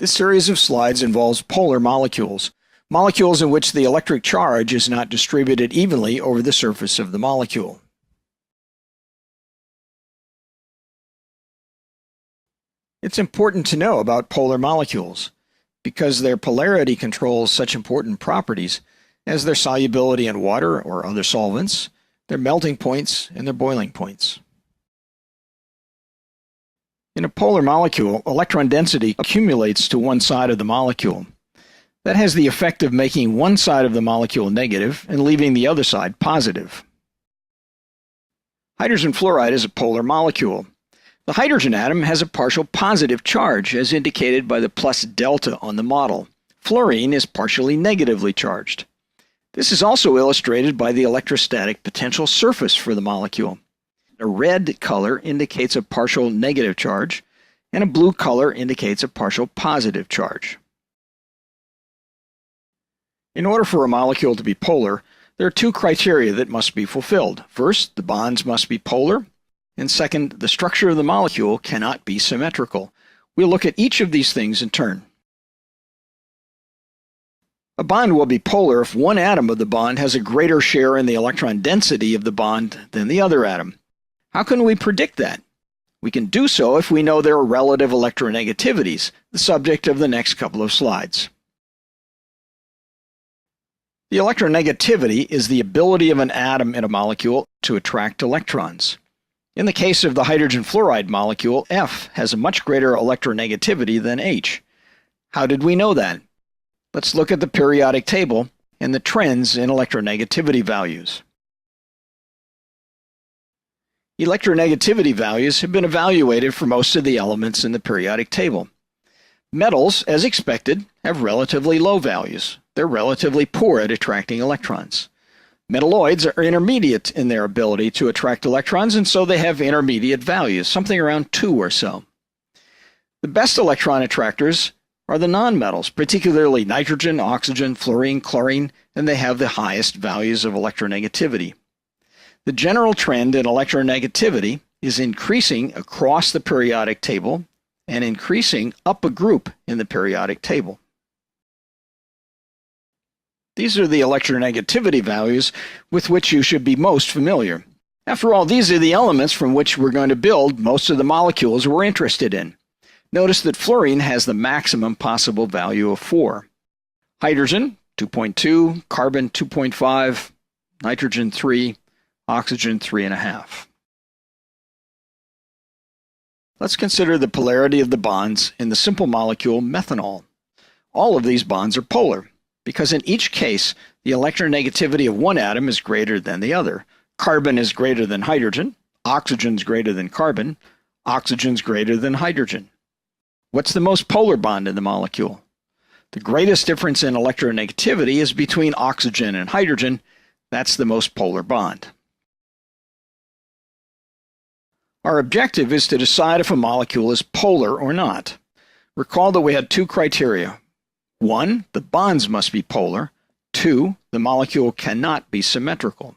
This series of slides involves polar molecules, molecules in which the electric charge is not distributed evenly over the surface of the molecule. It's important to know about polar molecules because their polarity controls such important properties as their solubility in water or other solvents, their melting points, and their boiling points. In a polar molecule, electron density accumulates to one side of the molecule. That has the effect of making one side of the molecule negative and leaving the other side positive. Hydrogen fluoride is a polar molecule. The hydrogen atom has a partial positive charge, as indicated by the plus delta on the model. Fluorine is partially negatively charged. This is also illustrated by the electrostatic potential surface for the molecule. A red color indicates a partial negative charge, and a blue color indicates a partial positive charge. In order for a molecule to be polar, there are two criteria that must be fulfilled. First, the bonds must be polar, and second, the structure of the molecule cannot be symmetrical. We'll look at each of these things in turn. A bond will be polar if one atom of the bond has a greater share in the electron density of the bond than the other atom. How can we predict that? We can do so if we know their relative electronegativities, the subject of the next couple of slides. The electronegativity is the ability of an atom in a molecule to attract electrons. In the case of the hydrogen fluoride molecule, F has a much greater electronegativity than H. How did we know that? Let's look at the periodic table and the trends in electronegativity values. Electronegativity values have been evaluated for most of the elements in the periodic table. Metals, as expected, have relatively low values. They're relatively poor at attracting electrons. Metalloids are intermediate in their ability to attract electrons, and so they have intermediate values, something around 2 or so. The best electron attractors are the nonmetals, particularly nitrogen, oxygen, fluorine, chlorine, and they have the highest values of electronegativity. The general trend in electronegativity is increasing across the periodic table and increasing up a group in the periodic table. These are the electronegativity values with which you should be most familiar. After all, these are the elements from which we're going to build most of the molecules we're interested in. Notice that fluorine has the maximum possible value of 4. Hydrogen, 2.2, carbon, 2.5, nitrogen, 3, oxygen, 3.5. Let's consider the polarity of the bonds in the simple molecule methanol. All of these bonds are polar, because in each case, the electronegativity of one atom is greater than the other. Carbon is greater than hydrogen, oxygen is greater than carbon, oxygen is greater than hydrogen. What's the most polar bond in the molecule? The greatest difference in electronegativity is between oxygen and hydrogen. That's the most polar bond. Our objective is to decide if a molecule is polar or not. Recall that we had two criteria. 1, the bonds must be polar. 2, the molecule cannot be symmetrical.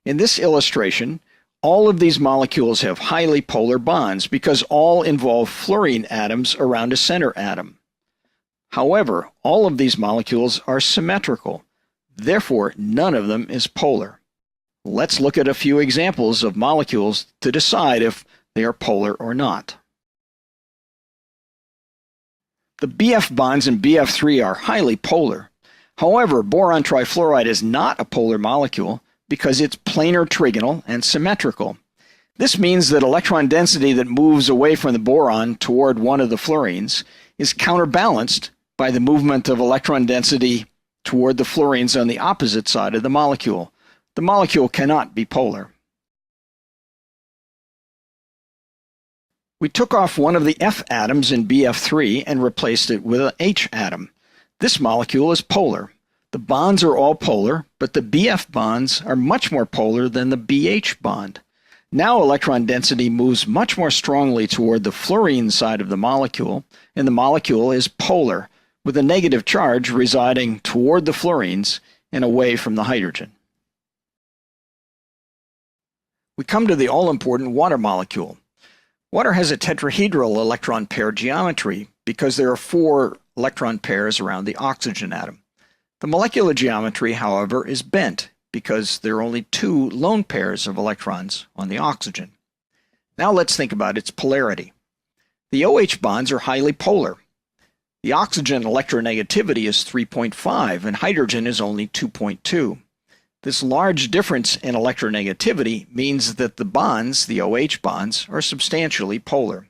In this illustration, all of these molecules have highly polar bonds because all involve fluorine atoms around a center atom. However, all of these molecules are symmetrical. Therefore, none of them is polar. Let's look at a few examples of molecules to decide if they are polar or not. The BF bonds in BF3 are highly polar. However, boron trifluoride is not a polar molecule because it's planar trigonal and symmetrical. This means that electron density that moves away from the boron toward one of the fluorines is counterbalanced by the movement of electron density toward the fluorines on the opposite side of the molecule. The molecule cannot be polar. We took off one of the F atoms in BF3 and replaced it with an H atom. This molecule is polar. The bonds are all polar, but the BF bonds are much more polar than the BH bond. Now electron density moves much more strongly toward the fluorine side of the molecule, and the molecule is polar, with a negative charge residing toward the fluorines and away from the hydrogen. We come to the all-important water molecule. Water has a tetrahedral electron pair geometry because there are 4 electron pairs around the oxygen atom. The molecular geometry, however, is bent because there are only 2 lone pairs of electrons on the oxygen. Now let's think about its polarity. The OH bonds are highly polar. The oxygen electronegativity is 3.5 and hydrogen is only 2.2. This large difference in electronegativity means that the bonds, the OH bonds, are substantially polar.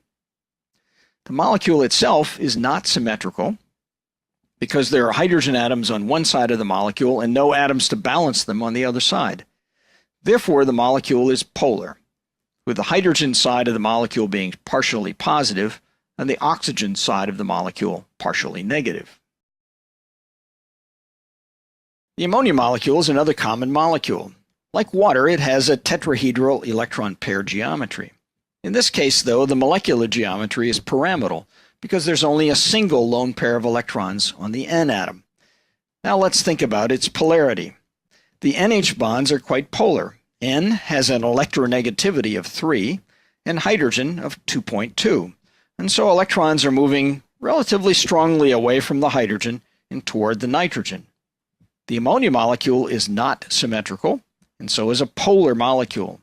The molecule itself is not symmetrical because there are hydrogen atoms on one side of the molecule and no atoms to balance them on the other side. Therefore, the molecule is polar, with the hydrogen side of the molecule being partially positive and the oxygen side of the molecule partially negative. The ammonia molecule is another common molecule. Like water, it has a tetrahedral electron pair geometry. In this case, though, the molecular geometry is pyramidal because there's only a single lone pair of electrons on the N atom. Now let's think about its polarity. The NH bonds are quite polar. N has an electronegativity of 3 and hydrogen of 2.2, and so electrons are moving relatively strongly away from the hydrogen and toward the nitrogen. The ammonia molecule is not symmetrical, and so is a polar molecule,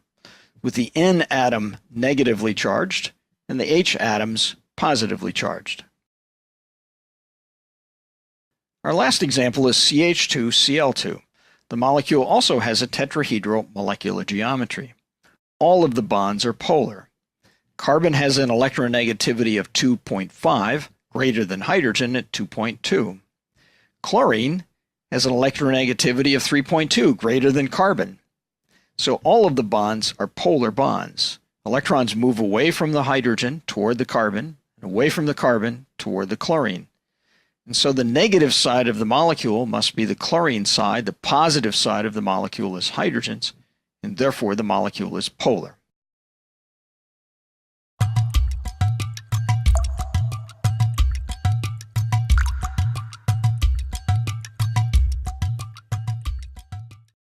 with the N atom negatively charged and the H atoms positively charged. Our last example is CH2Cl2. The molecule also has a tetrahedral molecular geometry. All of the bonds are polar. Carbon has an electronegativity of 2.5, greater than hydrogen at 2.2. Chlorine has an electronegativity of 3.2, greater than carbon. So all of the bonds are polar bonds. Electrons move away from the hydrogen toward the carbon, and away from the carbon toward the chlorine. And so the negative side of the molecule must be the chlorine side, the positive side of the molecule is hydrogen's, and therefore the molecule is polar.